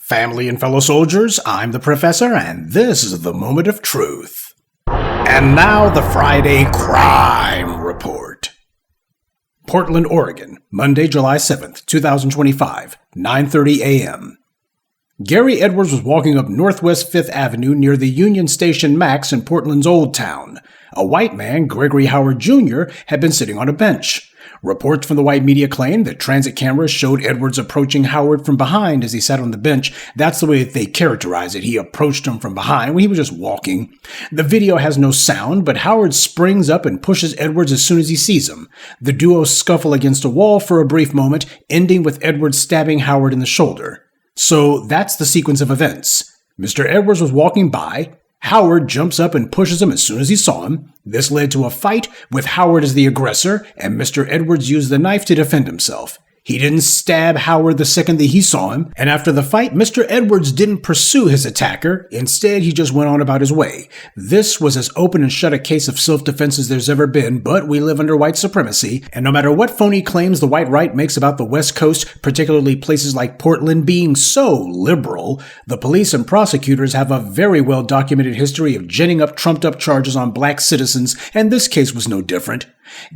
Family and fellow soldiers, I'm the Professor, and this is the Moment of Truth. And now the Friday Crime Report. Portland, Oregon, Monday, July 7th, 2025, 9:30 a.m. Gary Edwards was walking up Northwest 5th Avenue near the Union Station Max in Portland's Old Town. A white man, Gregory Howard Jr., had been sitting on a bench. Reports from the white media claimed that transit cameras showed Edwards approaching Howard from behind as he sat on the bench. That's the way that they characterize it. He approached him from behind when he was just walking. The video has no sound, but Howard springs up and pushes Edwards as soon as he sees him. The duo scuffle against a wall for a brief moment, ending with Edwards stabbing Howard in the shoulder. So that's the sequence of events. Mr. Edwards was walking by. Howard jumps up and pushes him as soon as he saw him. This led to a fight with Howard as the aggressor, and Mr. Edwards used the knife to defend himself. He didn't stab Howard the second that he saw him, and after the fight, Mr. Edwards didn't pursue his attacker. Instead, he just went on about his way. This was as open and shut a case of self-defense as there's ever been, but we live under white supremacy, and no matter what phony claims the white right makes about the West Coast, particularly places like Portland being so liberal, the police and prosecutors have a very well-documented history of ginning up trumped-up charges on black citizens, and this case was no different.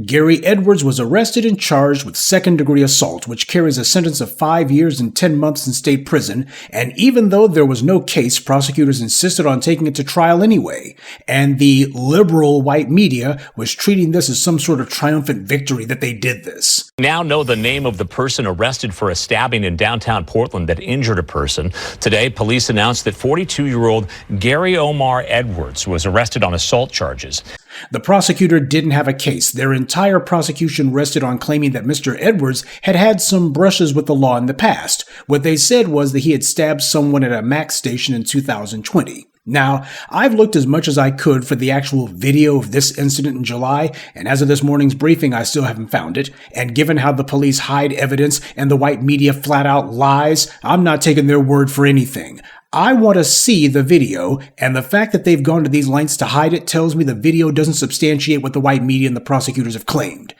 Gary Edwards was arrested and charged with second-degree assault, which carries a sentence of 5 years and 10 months in state prison, and even though there was no case, prosecutors insisted on taking it to trial anyway, and the liberal white media was treating this as some sort of triumphant victory that they did this. Now know the name of the person arrested for a stabbing in downtown Portland that injured a person. Today, police announced that 42-year-old Gary Omar Edwards was arrested on assault charges. The prosecutor didn't have a case. Their entire prosecution rested on claiming that Mr. Edwards had had some brushes with the law in the past. What they said was that he had stabbed someone at a Max station in 2020. Now, I've looked as much as I could for the actual video of this incident in July, and as of this morning's briefing, I still haven't found it. And given how the police hide evidence and the white media flat out lies, I'm not taking their word for anything. I want to see the video, and the fact that they've gone to these lengths to hide it tells me the video doesn't substantiate what the white media and the prosecutors have claimed.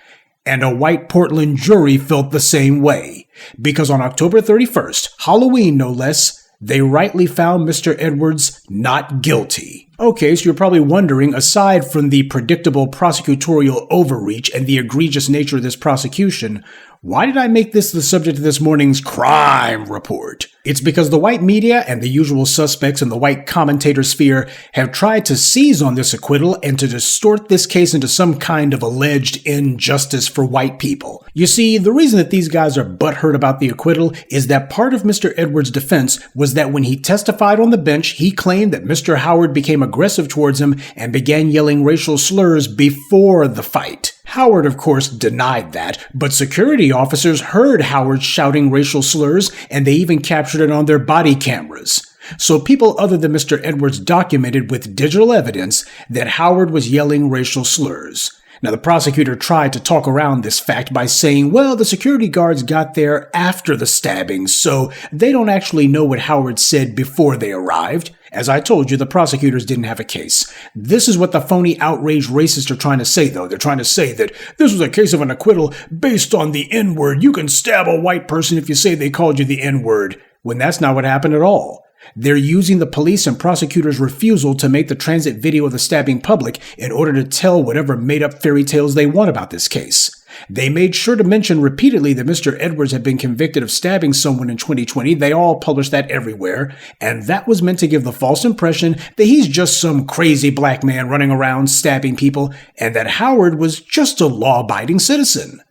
And a white Portland jury felt the same way, because on October 31st, Halloween no less, they rightly found Mr. Edwards not guilty. Okay, so you're probably wondering, aside from the predictable prosecutorial overreach and the egregious nature of this prosecution, why did I make this the subject of this morning's crime report? It's because the white media and the usual suspects in the white commentator sphere have tried to seize on this acquittal and to distort this case into some kind of alleged injustice for white people. You see, the reason that these guys are butthurt about the acquittal is that part of Mr. Edwards' defense was that when he testified on the bench, he claimed that Mr. Howard became aggressive towards him and began yelling racial slurs before the fight. Howard, of course, denied that, but security officers heard Howard shouting racial slurs, and they even captured it on their body cameras. So people other than Mr. Edwards documented with digital evidence that Howard was yelling racial slurs. Now, the prosecutor tried to talk around this fact by saying, well, the security guards got there after the stabbing, so they don't actually know what Howard said before they arrived. As I told you, the prosecutors didn't have a case. This is what the phony outraged racists are trying to say, though. They're trying to say that this was a case of an acquittal based on the N-word. You can stab a white person if you say they called you the N-word, when that's not what happened at all. They're using the police and prosecutors' refusal to make the transit video of the stabbing public in order to tell whatever made-up fairy tales they want about this case. They made sure to mention repeatedly that Mr. Edwards had been convicted of stabbing someone in 2020. They all published that everywhere, and that was meant to give the false impression that he's just some crazy black man running around stabbing people, and that Howard was just a law-abiding citizen.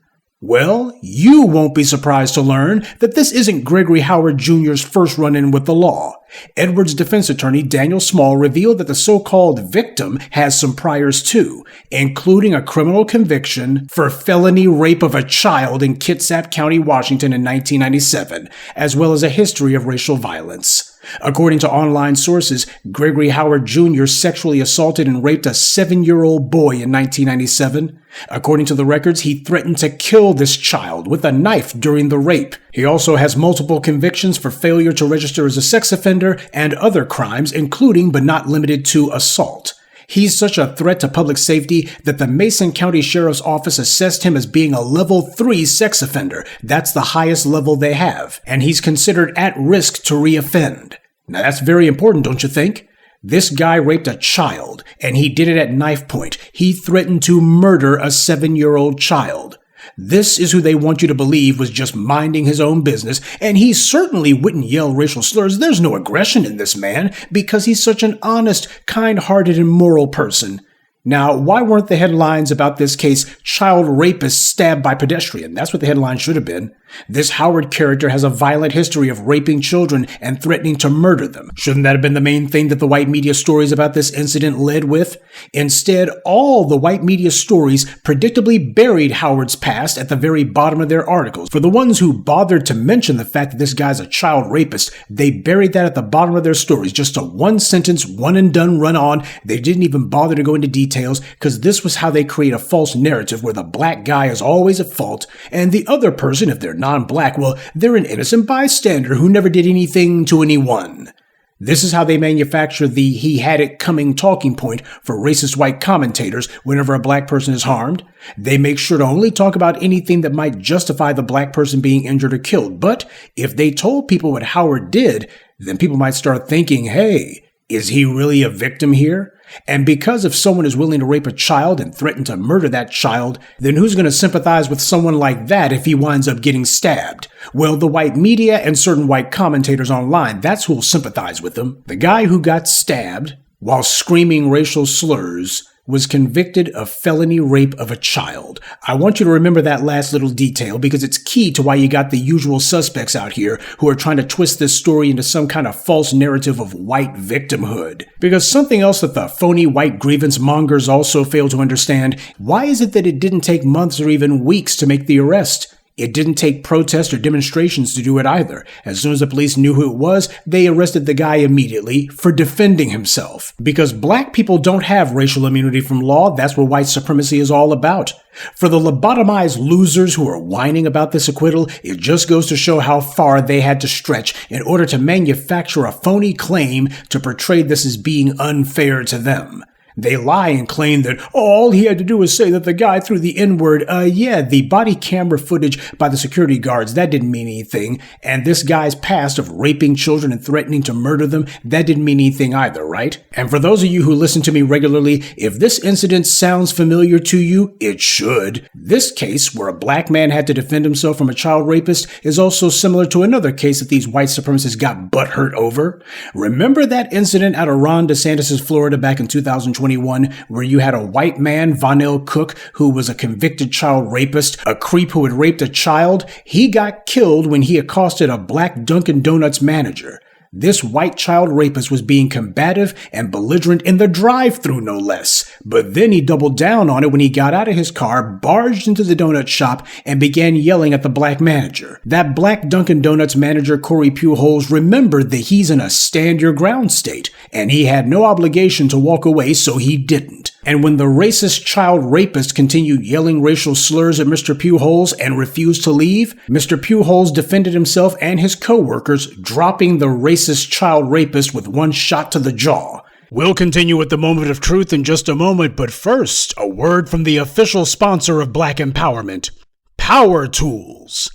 Well, you won't be surprised to learn that this isn't Gregory Howard Jr.'s first run-in with the law. Edwards' defense attorney, Daniel Small, revealed that the so-called victim has some priors too, including a criminal conviction for felony rape of a child in Kitsap County, Washington in 1997, as well as a history of racial violence. According to online sources, Gregory Howard Jr. sexually assaulted and raped a 7-year-old boy in 1997. According to the records, he threatened to kill this child with a knife during the rape. He also has multiple convictions for failure to register as a sex offender and other crimes, including but not limited to assault. He's such a threat to public safety that the Mason County Sheriff's Office assessed him as being a level 3 sex offender. That's the highest level they have. And he's considered at risk to reoffend. Now that's very important, don't you think? This guy raped a child, and he did it at knife point. He threatened to murder a 7-year-old child. This is who they want you to believe was just minding his own business, and he certainly wouldn't yell racial slurs. There's no aggression in this man because he's such an honest, kind-hearted, and moral person. Now, why weren't the headlines about this case, child rapist stabbed by pedestrian? That's what the headline should have been. This Howard character has a violent history of raping children and threatening to murder them. Shouldn't that have been the main thing that the white media stories about this incident led with? Instead, all the white media stories predictably buried Howard's past at the very bottom of their articles. For the ones who bothered to mention the fact that this guy's a child rapist, they buried that at the bottom of their stories. Just a one-sentence, one-and-done run-on. They didn't even bother to go into details because this was how they create a false narrative where the black guy is always at fault and the other person, if they're non-black, well, they're an innocent bystander who never did anything to anyone. This is how they manufacture the he had it coming talking point for racist white commentators whenever a black person is harmed. They make sure to only talk about anything that might justify the black person being injured or killed. But if they told people what Howard did, then people might start thinking, hey, is he really a victim here? And because if someone is willing to rape a child and threaten to murder that child, then who's going to sympathize with someone like that if he winds up getting stabbed? Well, the white media and certain white commentators online, that's who'll sympathize with them. The guy who got stabbed while screaming racial slurs was convicted of felony rape of a child. I want you to remember that last little detail because it's key to why you got the usual suspects out here who are trying to twist this story into some kind of false narrative of white victimhood. Because something else that the phony white grievance mongers also fail to understand, why is it that it didn't take months or even weeks to make the arrest? It didn't take protests or demonstrations to do it either. As soon as the police knew who it was, they arrested the guy immediately for defending himself. Because black people don't have racial immunity from law, that's what white supremacy is all about. For the lobotomized losers who are whining about this acquittal, it just goes to show how far they had to stretch in order to manufacture a phony claim to portray this as being unfair to them. They lie and claim that all he had to do was say that the guy threw the N-word. Yeah, the body camera footage by the security guards, that didn't mean anything. And this guy's past of raping children and threatening to murder them, that didn't mean anything either, right? And for those of you who listen to me regularly, if this incident sounds familiar to you, it should. This case, where a black man had to defend himself from a child rapist, is also similar to another case that these white supremacists got butthurt over. Remember that incident out of Ron DeSantis' Florida back in 2020? Where you had a white man, Vonell Cook, who was a convicted child rapist, a creep who had raped a child. He got killed when he accosted a black Dunkin' Donuts manager. This white child rapist was being combative and belligerent in the drive-thru, no less. But then he doubled down on it when he got out of his car, barged into the donut shop, and began yelling at the black manager. That black Dunkin' Donuts manager, Corey Pujols, remembered that he's in a stand-your-ground state, and he had no obligation to walk away, so he didn't. And when the racist child rapist continued yelling racial slurs at Mr. Pujols and refused to leave, Mr. Pujols defended himself and his co-workers, dropping the racist child rapist with one shot to the jaw. We'll continue with the moment of truth in just a moment, but first, a word from the official sponsor of Black Empowerment, Power Tools.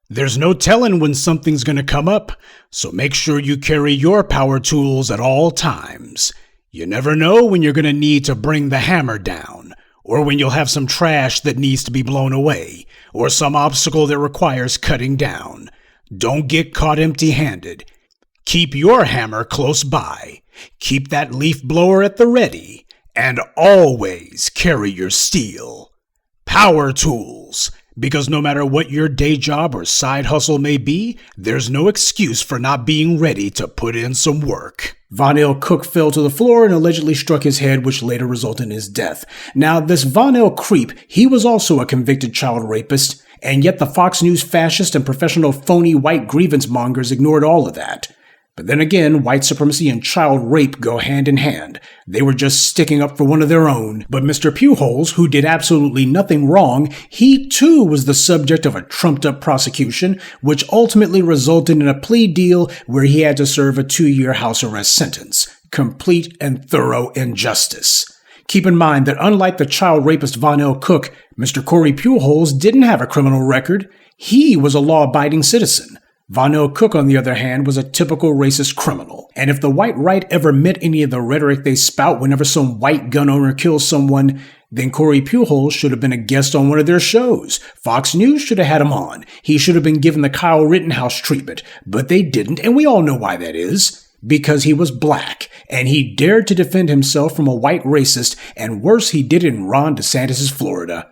There's no telling when something's going to come up, so make sure you carry your power tools at all times. You never know when you're going to need to bring the hammer down, or when you'll have some trash that needs to be blown away, or some obstacle that requires cutting down. Don't get caught empty-handed. Keep your hammer close by. Keep that leaf blower at the ready, and always carry your steel. Power Tools. Because no matter what your day job or side hustle may be, there's no excuse for not being ready to put in some work. Vonell Cook fell to the floor and allegedly struck his head, which later resulted in his death. Now, this Vonell creep, he was also a convicted child rapist, and yet the Fox News fascist and professional phony white grievance mongers ignored all of that. But then again, white supremacy and child rape go hand in hand. They were just sticking up for one of their own. But Mr. Pujols, who did absolutely nothing wrong, he too was the subject of a trumped-up prosecution, which ultimately resulted in a plea deal where he had to serve a 2-year house arrest sentence. Complete and thorough injustice. Keep in mind that unlike the child rapist Von L. Cook, Mr. Corey Pujols didn't have a criminal record. He was a law-abiding citizen. Von L. Cook, on the other hand, was a typical racist criminal. And if the white right ever meant any of the rhetoric they spout whenever some white gun owner kills someone, then Corey Pujols should have been a guest on one of their shows. Fox News should have had him on. He should have been given the Kyle Rittenhouse treatment. But they didn't, and we all know why that is. Because he was black, and he dared to defend himself from a white racist, and worse, he did it in Ron DeSantis' Florida.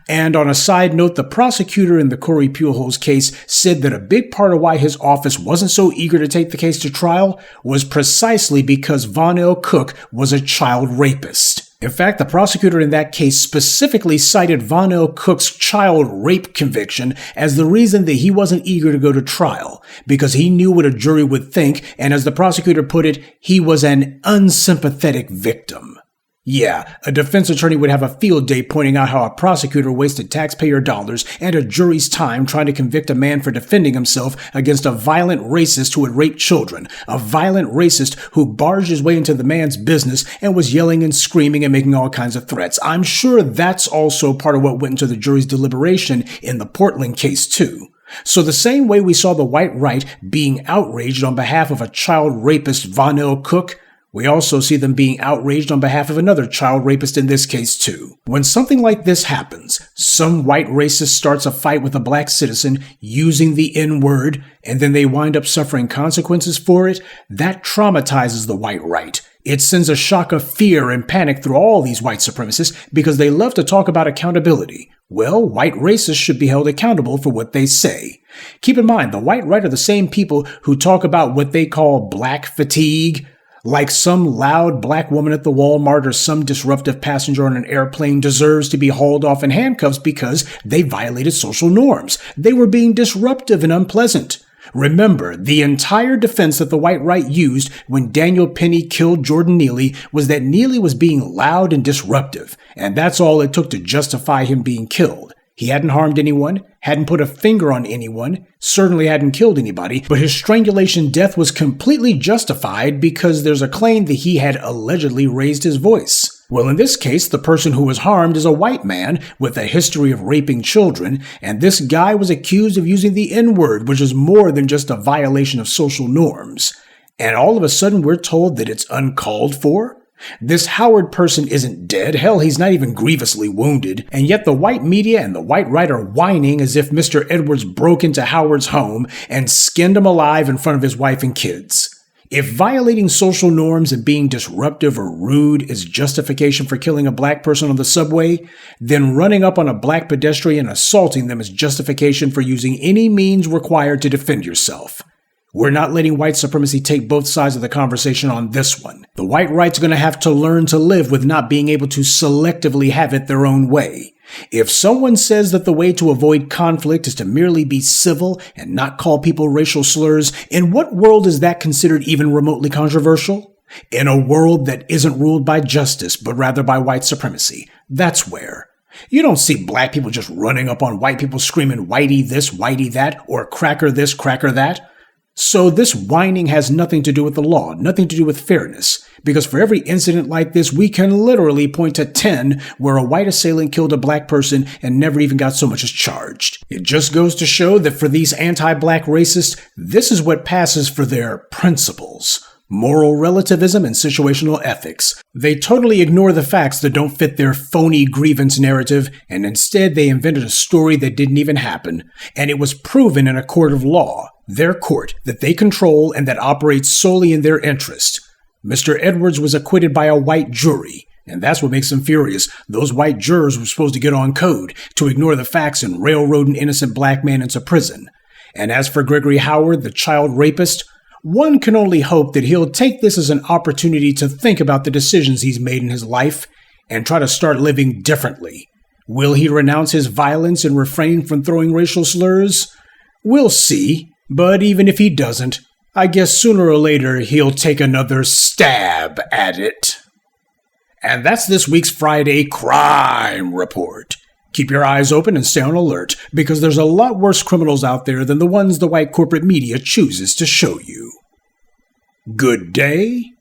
And on a side note, the prosecutor in the Corey Pujols case said that a big part of why his office wasn't so eager to take the case to trial was precisely because Von L. Cook was a child rapist. In fact, the prosecutor in that case specifically cited Von L. Cook's child rape conviction as the reason that he wasn't eager to go to trial, because he knew what a jury would think, and as the prosecutor put it, he was an unsympathetic victim. Yeah, a defense attorney would have a field day pointing out how a prosecutor wasted taxpayer dollars and a jury's time trying to convict a man for defending himself against a violent racist who had raped children, a violent racist who barged his way into the man's business and was yelling and screaming and making all kinds of threats. I'm sure that's also part of what went into the jury's deliberation in the Portland case, too. So the same way we saw the white right being outraged on behalf of a child rapist, Von L. Cook, we also see them being outraged on behalf of another child rapist in this case, too. When something like this happens, some white racist starts a fight with a black citizen using the N-word, and then they wind up suffering consequences for it, that traumatizes the white right. It sends a shock of fear and panic through all these white supremacists because they love to talk about accountability. Well, white racists should be held accountable for what they say. Keep in mind, the white right are the same people who talk about what they call black fatigue, like some loud black woman at the Walmart or some disruptive passenger on an airplane deserves to be hauled off in handcuffs because they violated social norms. They were being disruptive and unpleasant. Remember, the entire defense that the white right used when Daniel Penny killed Jordan Neely was that Neely was being loud and disruptive, and that's all it took to justify him being killed. He hadn't harmed anyone, hadn't put a finger on anyone, certainly hadn't killed anybody, but his strangulation death was completely justified because there's a claim that he had allegedly raised his voice. Well, in this case, the person who was harmed is a white man with a history of raping children, and this guy was accused of using the N-word, which is more than just a violation of social norms. And all of a sudden, we're told that it's uncalled for? This Howard person isn't dead. Hell, he's not even grievously wounded. And yet the white media and the white right are whining as if Mr. Edwards broke into Howard's home and skinned him alive in front of his wife and kids. If violating social norms and being disruptive or rude is justification for killing a black person on the subway, then running up on a black pedestrian and assaulting them is justification for using any means required to defend yourself. We're not letting white supremacy take both sides of the conversation on this one. The white right's going to have to learn to live with not being able to selectively have it their own way. If someone says that the way to avoid conflict is to merely be civil and not call people racial slurs, in what world is that considered even remotely controversial? In a world that isn't ruled by justice, but rather by white supremacy. That's where. You don't see black people just running up on white people screaming whitey this, whitey that, or cracker this, cracker that. So this whining has nothing to do with the law, nothing to do with fairness, because for every incident like this, we can literally point to 10 where a white assailant killed a black person and never even got so much as charged. It just goes to show that for these anti-black racists, this is what passes for their principles. Moral relativism and situational ethics. They totally ignore the facts that don't fit their phony grievance narrative, and instead they invented a story that didn't even happen, and it was proven in a court of law, their court, that they control and that operates solely in their interest. Mr. Edwards was acquitted by a white jury, and that's what makes them furious. Those white jurors were supposed to get on code, to ignore the facts and railroad an innocent black man into prison. And as for Gregory Howard, the child rapist, one can only hope that he'll take this as an opportunity to think about the decisions he's made in his life and try to start living differently. Will he renounce his violence and refrain from throwing racial slurs? We'll see, but even if he doesn't, I guess sooner or later he'll take another stab at it. And that's this week's Friday Crime Report. Keep your eyes open and stay on alert, because there's a lot worse criminals out there than the ones the white corporate media chooses to show you. Good day,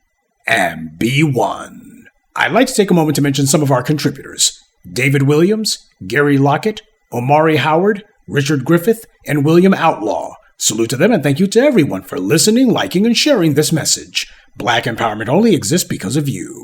and be one. I'd like to take a moment to mention some of our contributors: David Williams, Gary Lockett, Omari Howard, Richard Griffith, and William Outlaw. Salute to them and thank you to everyone for listening, liking, and sharing this message. Black empowerment only exists because of you.